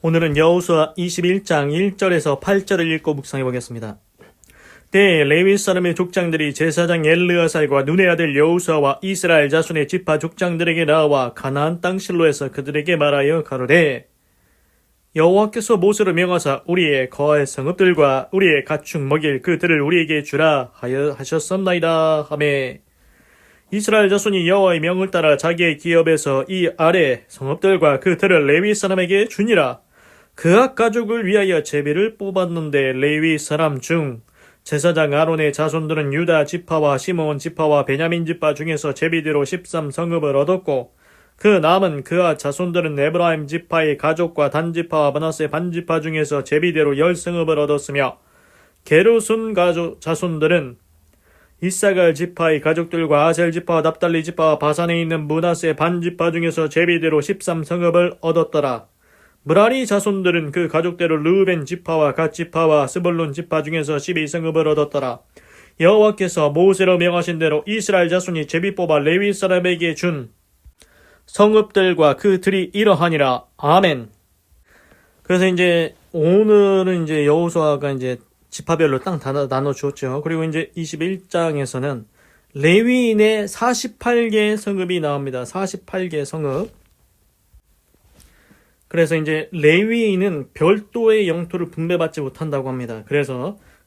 오늘은 여호수아 21장 1절에서 8절을 읽고 묵상해 보겠습니다. 때에 레위 사람의 족장들이 제사장 엘르아살과 눈의 아들 여호수아와 이스라엘 자손의 지파 족장들에게 나와 가나안 땅 실로에서 그들에게 말하여 가로되 여호와께서 모세로 명하사 우리의 거할 성읍들과 우리의 가축 먹일 그들을 우리에게 주라 하여 하셨었나이다 하매 이스라엘 자손이 여호와의 명을 따라 자기의 기업에서 이 아래 성읍들과 그들을 레위 사람에게 주니라. 그악 가족을 위하여 제비를 뽑았는데 레위 사람 중 제사장 아론의 자손들은 유다 지파와 시므온 지파와 베냐민 지파 중에서 제비대로 13성읍을 얻었고 그 남은 그아 자손들은 에브라임 지파의 가족과 단 지파와 므낫세 반 지파 중에서 제비대로 10성읍을 얻었으며 게르손 가족 자손들은 이사갈 지파의 가족들과 아셀 지파와 납달리 지파와 바산에 있는 므낫세 반 지파 중에서 제비대로 13성읍을 얻었더라. 므라리 자손들은 그 가족대로 르우벤 지파와 갓 지파와 스불론 지파 중에서 12성읍을 얻었더라. 여호와께서 모세로 명하신 대로 이스라엘 자손이 제비 뽑아 레위 사람에게 준 성읍들과 그 들이 이러하니라. 아멘. 그래서 이제 오늘은 이제 여호수아가 이제 지파별로 딱 나눠 주었죠. 그리고 이제 21장에서는 레위인의 48개 성읍이 나옵니다. 48개 성읍. 그래서 이제 레위인은 별도의 영토를 분배받지 못한다고 합니다.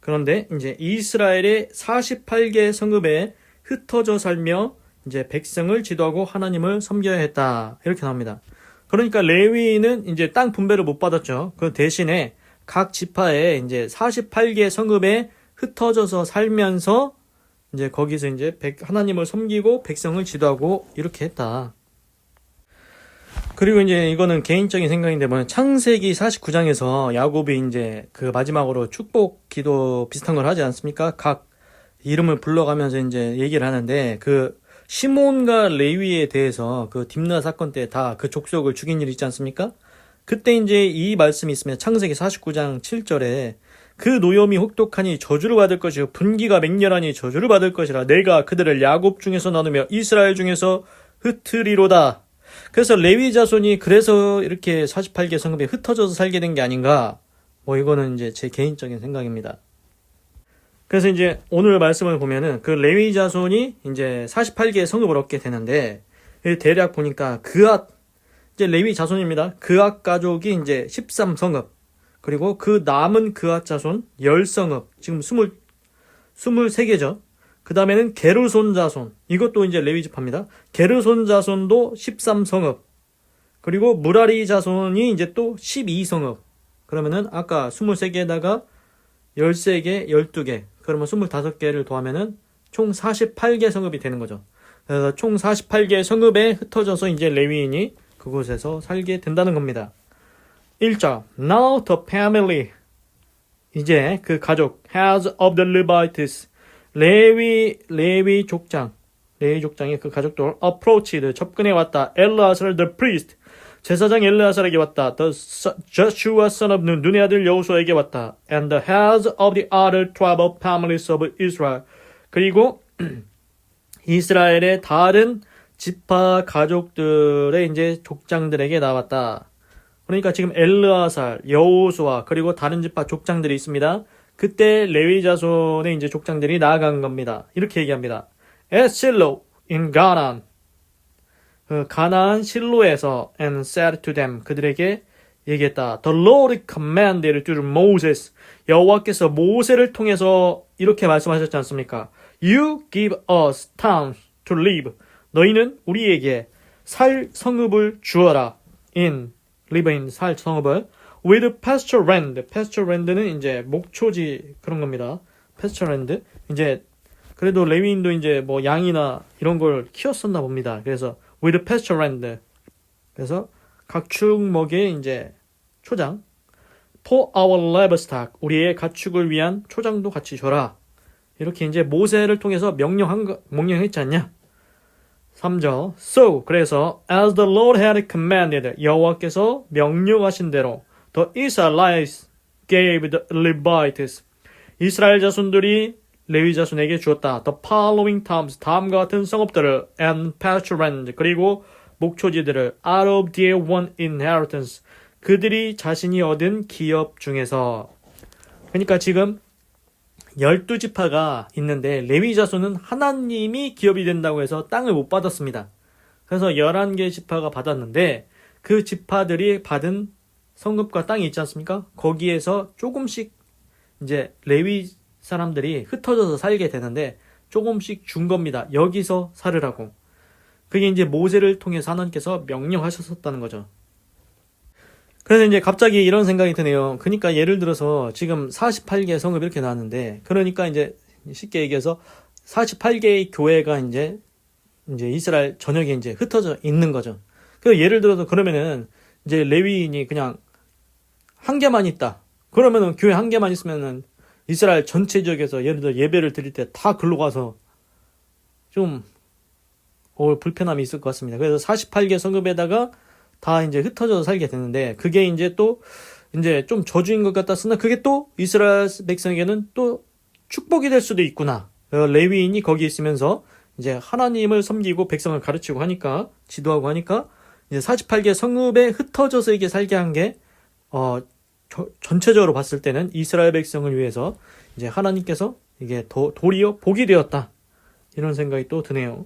그런데 이제 이스라엘의 48개 성읍에 흩어져 살며 이제 백성을 지도하고 하나님을 섬겨야 했다. 이렇게 나옵니다. 그러니까 레위인은 이제 땅 분배를 못 받았죠. 그 대신에 각 지파에 이제 48개 성읍에 흩어져서 살면서 이제 거기서 이제 하나님을 섬기고 백성을 지도하고 이렇게 했다. 그리고 이제 이거는 개인적인 생각인데 창세기 49장에서 야곱이 이제 그 마지막으로 축복 기도 비슷한 걸 하지 않습니까? 각 이름을 불러가면서 이제 얘기를 하는데 그 시몬과 레위에 대해서 그 딥나 사건 때 다 그 족속을 죽인 일 있지 않습니까? 그때 이제 이 말씀이 있으면 창세기 49장 7절에 그 노염이 혹독하니 저주를 받을 것이요 분기가 맹렬하니 저주를 받을 것이라 내가 그들을 야곱 중에서 나누며 이스라엘 중에서 흩으리로다. 그래서 레위 자손이 그래서 이렇게 48개 성읍에 흩어져서 살게 된 게 아닌가? 이거는 이제 제 개인적인 생각입니다. 그래서 이제 오늘 말씀을 보면은 그 레위 자손이 이제 48개의 성읍을 얻게 되는데 대략 보니까 이제 레위 자손입니다. 그앗 가족이 이제 13성읍 그리고 그 남은 그앗 자손 10성읍 지금 23개죠. 그 다음에는 게르손 자손 이것도 이제 레위 지파입니다. 게르손 자손도 13성읍 그리고 므라리 자손이 이제 또 12성읍 그러면은 아까 23개에다가 13개, 12개 그러면 25개를 더하면은 총 48개 성읍이 되는 거죠. 그래서 총 48개 성읍에 흩어져서 이제 레위인이 그곳에서 살게 된다는 겁니다. 1절 Now the family 이제 그 가족 Heads of the Levites 레위 족장의 그 가족들 approached 접근해 왔다. 엘르아살 the priest 제사장 엘르아살에게 왔다. The Joshua son of Nun 눈의 아들 여호수아에게 왔다. And the heads of the other tribal families of Israel 그리고 이스라엘의 다른 지파 가족들의 이제 족장들에게 나왔다. 그러니까 지금 엘르아살, 여호수아 그리고 다른 지파 족장들이 있습니다. 그때 레위 자손의 이제 족장들이 나아간 겁니다. 이렇게 얘기합니다. At Shiloh in Canaan 가나안 실로에서 and said to them 그들에게 얘기했다. The Lord commanded to Moses 여호와께서 모세를 통해서 이렇게 말씀하셨지 않습니까? You give us towns to live 너희는 우리에게 살 성읍을 주어라. live in 살 성읍을 with pasture land. pasture land는 이제 목초지 그런 겁니다. pasture land. 이제 그래도 레위인도 이제 양이나 이런 걸 키웠었나 봅니다. 그래서 with pasture land. 그래서 가축 먹이의 이제 초장. for our livestock. 우리의 가축을 위한 초장도 같이 줘라. 이렇게 이제 모세를 통해서 명령했지 않냐? 3절 So 그래서 as the Lord had commanded 여호와께서 명령하신 대로 the Israelites gave the Levites 이스라엘 자손들이 레위 자손에게 주었다. The following towns 다음과 같은 성읍들을 and pasture land 그리고 목초지들을 out of their one inheritance 그들이 자신이 얻은 기업 중에서. 그러니까 지금 12지파가 있는데 레위 자손은 하나님이 기업이 된다고 해서 땅을 못 받았습니다. 그래서 11개 지파가 받았는데 그 지파들이 받은 성읍과 땅이 있지 않습니까? 거기에서 조금씩 이제 레위 사람들이 흩어져서 살게 되는데 조금씩 준 겁니다. 여기서 살으라고. 그게 이제 모세를 통해서 하나님께서 명령하셨었다는 거죠. 그래서 이제 갑자기 이런 생각이 드네요. 그러니까 예를 들어서 지금 48개 성읍 이렇게 나왔는데, 그러니까 이제 쉽게 얘기해서 48개의 교회가 이제 이스라엘 전역에 이제 흩어져 있는 거죠. 그 예를 들어서 그러면은 이제 레위인이 그냥 한 개만 있다. 그러면은 교회 한 개만 있으면은 이스라엘 전체 지역에서 예를 들어 예배를 드릴 때 다 글로 가서 좀 불편함이 있을 것 같습니다. 그래서 48개 성읍에다가 다 이제 흩어져서 살게 되는데, 그게 이제 또 이제 좀 저주인 것 같았으나 그게 또 이스라엘 백성에게는 또 축복이 될 수도 있구나. 레위인이 거기 있으면서 이제 하나님을 섬기고 백성을 가르치고 하니까, 지도하고 하니까 이제 48개 성읍에 흩어져서 이게 살게 한 게 전체적으로 봤을 때는 이스라엘 백성을 위해서 이제 하나님께서 이게 도리어 복이 되었다, 이런 생각이 또 드네요.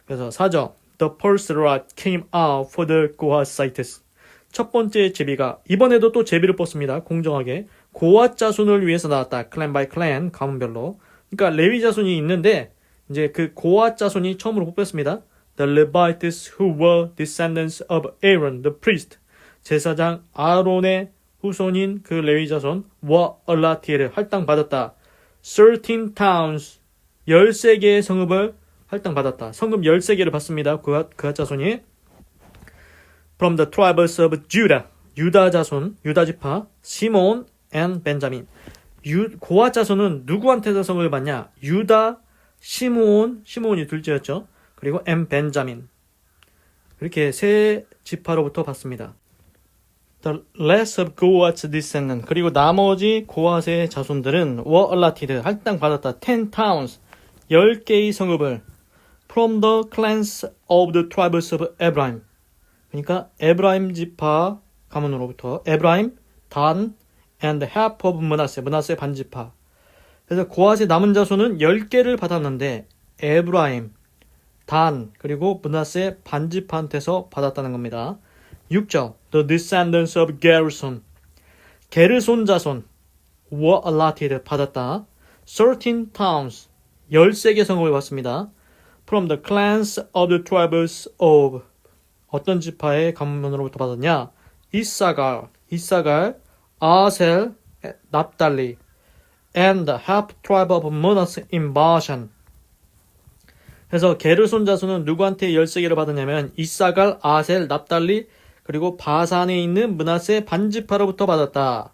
그래서 4절 The first lot came out for the Kohathites. 첫 번째 제비가 이번에도 또 제비를 뽑습니다. 공정하게 고핫 자손을 위해서 나왔다. 클랜 바이 클랜, 가문별로. 그러니까 레위 자손이 있는데 이제 그 고핫 자손이 처음으로 뽑혔습니다. The Levites who were descendants of Aaron the priest. 제사장 아론의 후손인 그 레위 자손 were allotted, 할당받았다. 13 towns, 13개의 성읍을 할당받았다. 성읍 13개를 받습니다. 그핫 자손이. From the tribes of Judah, 유다 자손, 유다 지파, 시몬 and 벤자민. 고핫 자손은 누구한테서 성을 받냐? 유다, 시몬이 둘째였죠. 그리고 and 벤자민. 이렇게 세 지파로부터 받습니다. The rest of Kohat's descendants. 그리고 나머지 고핫의 자손들은 were allotted, 할당받았다. 10 towns, 10개의 성읍을 from the clans of the tribes of Ephraim. 그러니까 에브라임 지파 가문으로부터 에브라임, 단, and half of 므낫세 반지파. 그래서 고핫의 남은 자손은 10개를 받았는데 에브라임, 단, 그리고 므낫세 반지파한테서 받았다는 겁니다. 6절 The descendants of Gerson. 게르손 자손 were allotted, 받았다. 13 towns, 13개 성읍을 받습니다. From the clans of the tribes of, 어떤 지파의 가문으로부터 받았냐? 이사갈, 아셀, 납달리, and the half tribe of Manasseh in Bashan. 그래서 게르손 자손은 누구한테 13개를 받았냐면 이사갈, 아셀, 납달리, 그리고 바산에 있는 므낫세 반지파로부터 받았다.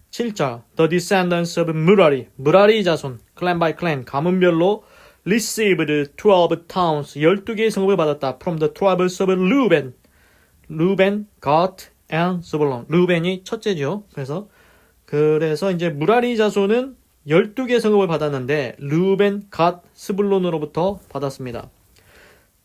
7절 The descendants of 무라리 자손, clan by clan, 가문별로 received 12 towns, 12개의 성읍을 받았다. From the tribes of Reuben, Gad, and Zebulun. 루벤이 첫째죠. 그래서 이제 무라리 자손은 12개 성읍을 받았는데 루벤, 갓, 스불론으로부터 받았습니다.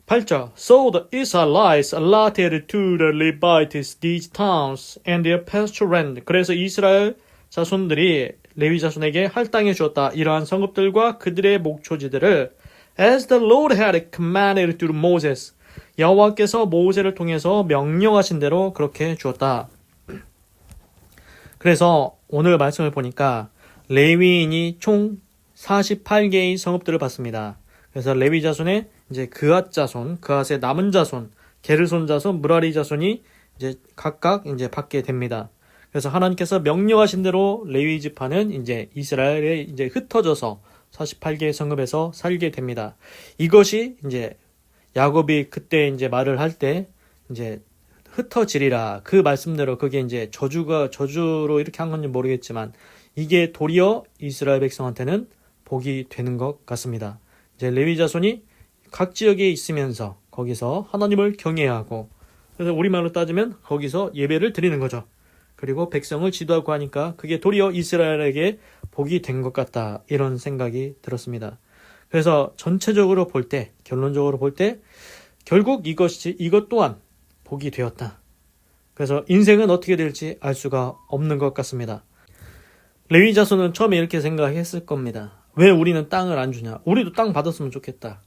8절 So the Israelites allotted to the Levites these towns and their pasture land. 그래서 이스라엘 자손들이 레위 자손에게 할당해 주었다. 이러한 성읍들과 그들의 목초지들을 as the Lord had commanded through Moses. 여호와께서 모세를 통해서 명령하신 대로 그렇게 주었다. 그래서 오늘 말씀을 보니까 레위인이 총 48개의 성읍들을 받습니다. 그래서 레위 자손의 이제 그핫 자손, 그핫의 남은 자손, 게르손 자손, 무라리 자손이 이제 각각 이제 받게 됩니다. 그래서 하나님께서 명령하신 대로 레위 지파는 이제 이스라엘에 이제 흩어져서 48개의 성읍에서 살게 됩니다. 이것이 이제 야곱이 그때 이제 말을 할 때 이제 흩어지리라 그 말씀대로 그게 이제 저주로 이렇게 한 건지 모르겠지만 이게 도리어 이스라엘 백성한테는 복이 되는 것 같습니다. 이제 레위 자손이 각 지역에 있으면서 거기서 하나님을 경외하고, 그래서 우리말로 따지면 거기서 예배를 드리는 거죠. 그리고 백성을 지도하고 하니까 그게 도리어 이스라엘에게 복이 된 것 같다, 이런 생각이 들었습니다. 그래서 전체적으로 볼 때, 결론적으로 볼 때 결국 이것 또한 복이 되었다. 그래서 인생은 어떻게 될지 알 수가 없는 것 같습니다. 레위 자손은 처음에 이렇게 생각했을 겁니다. 왜 우리는 땅을 안 주냐? 우리도 땅 받았으면 좋겠다.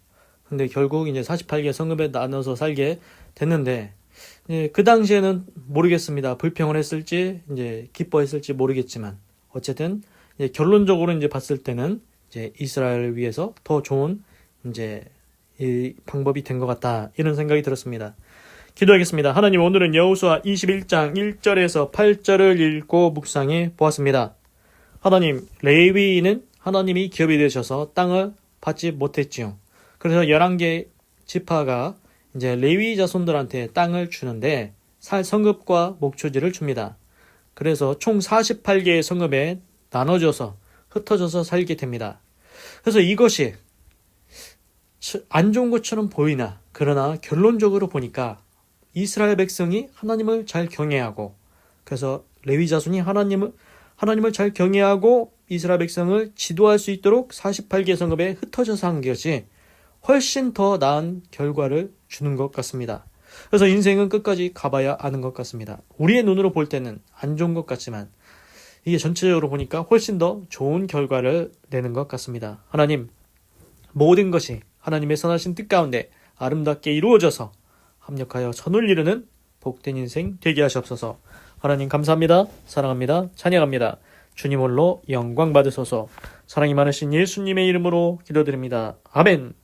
근데 결국 이제 48개 성읍에 나눠서 살게 됐는데, 그 당시에는 모르겠습니다. 불평을 했을지, 이제 기뻐했을지 모르겠지만, 어쨌든, 이제 결론적으로 이제 봤을 때는, 이제 이스라엘을 위해서 더 좋은, 이제, 이 방법이 된 것 같다. 이런 생각이 들었습니다. 기도하겠습니다. 하나님, 오늘은 여호수아 21장 1절에서 8절을 읽고 묵상해 보았습니다. 하나님, 레위인은 하나님이 기업이 되셔서 땅을 받지 못했지요. 그래서 11개 지파가 이제 레위 자손들한테 땅을 주는데 성읍과 목초지를 줍니다. 그래서 총 48개의 성읍에 나눠져서 흩어져서 살게 됩니다. 그래서 이것이 안 좋은 것처럼 보이나, 그러나 결론적으로 보니까 이스라엘 백성이 하나님을 잘 경외하고, 그래서 레위 자손이 하나님을 잘 경외하고 이스라엘 백성을 지도할 수 있도록 48개 성읍에 흩어져서 한 것이 훨씬 더 나은 결과를 주는 것 같습니다. 그래서 인생은 끝까지 가봐야 아는 것 같습니다. 우리의 눈으로 볼 때는 안 좋은 것 같지만 이게 전체적으로 보니까 훨씬 더 좋은 결과를 내는 것 같습니다. 하나님, 모든 것이 하나님의 선하신 뜻 가운데 아름답게 이루어져서 합력하여 선을 이루는 복된 인생 되게 하시옵소서. 하나님 감사합니다. 사랑합니다. 찬양합니다. 주님 홀로 영광 받으소서. 사랑이 많으신 예수님의 이름으로 기도드립니다. 아멘.